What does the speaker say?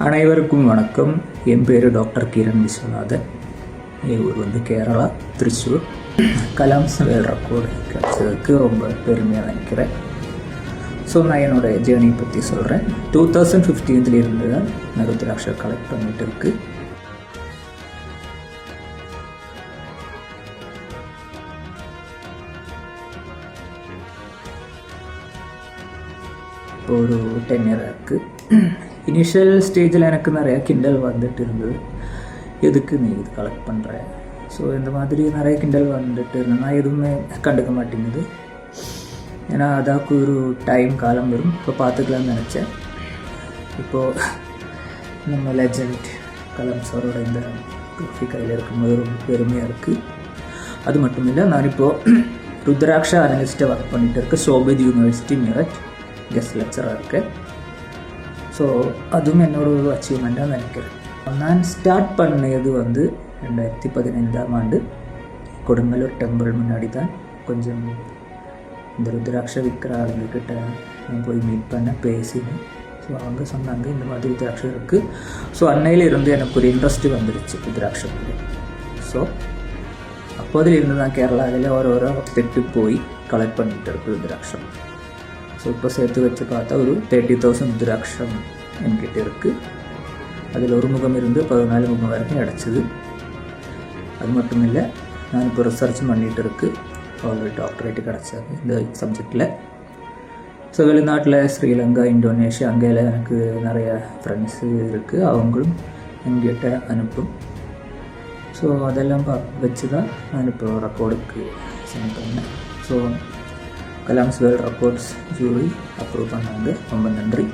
அனைவருக்கும் வணக்கம். என் பேர் டாக்டர் கிரண் விஸ்வநாதன். ஊர் வந்து கேரளா, திருச்சூர். கலாம்ஸ் வேர்ல்ட் ரெக்கார்டு கிடைச்சதுக்கு ரொம்ப பெருமையாக நினைக்கிறேன். ஸோ நான் என்னோடய ஜேர்னியை பற்றி சொல்கிறேன். 2015 இருந்து தான் நான் ருத்ராட்சை கலெக்ட் பண்ணிகிட்டு இருக்கு. இப்போ ஒரு 10 இயர் இருக்குது. இனிஷியல் ஸ்டேஜில் எனக்கு நிறையா கிண்டல் வந்துட்டு இருந்தது, எதுக்கு நீ இது கலெக்ட் பண்ணுற. ஸோ இந்த மாதிரி நிறைய கிண்டல் வந்துட்டு நான் எதுவுமே கண்டுக்க மாட்டேங்குது. ஏன்னா அதாக்கு ஒரு டைம் காலம் வரும், இப்போ பார்த்துக்கலாம்னு நினச்சேன். இப்போது நம்ம லெஜண்ட் கலாம் சாரோட இந்த ட்ரோஃபி கையில் இருக்கும்போது ரொம்ப பெருமையாக இருக்குது. அது மட்டும் இல்லை, நான் இப்போது ருத்ராட்சா அனலிஸ்ட்டை ஒர்க் பண்ணிகிட்டு இருக்கேன். சோபித் யூனிவர்சிட்டி மீரட் கெஸ்ட் லெக்சராக இருக்கேன். ஸோ அதுவும் என்னோட ஒரு அச்சீவ்மெண்ட்டாக நினைக்கிறேன். நான் ஸ்டார்ட் பண்ணது வந்து 2015 கொடுங்கலூர் டெம்பிள் முன்னாடி தான். கொஞ்சம் இந்த ருத்ராட்சை விற்கிற ஆளுங்கக்கிட்ட நான் போய் மீட் பண்ண பேசினேன். ஸோ அவங்க சொன்னாங்க இந்த மாதிரி ருத்ராட்சை இருக்குது. ஸோ அன்னையில் இருந்து எனக்கு ஒரு இன்ட்ரெஸ்ட்டு வந்துடுச்சு ருத்ராட்சை. ஸோ அப்போதில் இருந்து தான் கேரளாவில் ஒரு பெட்டு போய் கலெக்ட் பண்ணிகிட்டு இருக்கு ருத்ராட்சை. ஸோ இப்போ சேர்த்து வச்சு பார்த்தா ஒரு 30,000 ருத்ராட்சம் என்கிட்ட இருக்குது. அதில் ஒரு முகம் இருந்து 14 முகம் வரைக்கும் கிடச்சிது. அது மட்டும் இல்லை, நான் இப்போ ரிசர்ச் பண்ணிகிட்டு இருக்கு. ஆல்ரெடி டாக்டரேட்டு கிடச்சாங்க இந்த சப்ஜெக்டில். ஸோ வெளிநாட்டில் ஸ்ரீலங்கா, இந்தோனேஷியா அங்கேயில் எனக்கு நிறைய ஃப்ரெண்ட்ஸு இருக்குது. அவங்களும் எங்கிட்ட அனுப்பும். ஸோ அதெல்லாம் வச்சு தான் நான் இப்போ ரெக்கார்டுக்கு சென்ட் பண்ணேன். So Kalam's world records jury approve பண்ணாங்க. ரொம்ப நன்றி.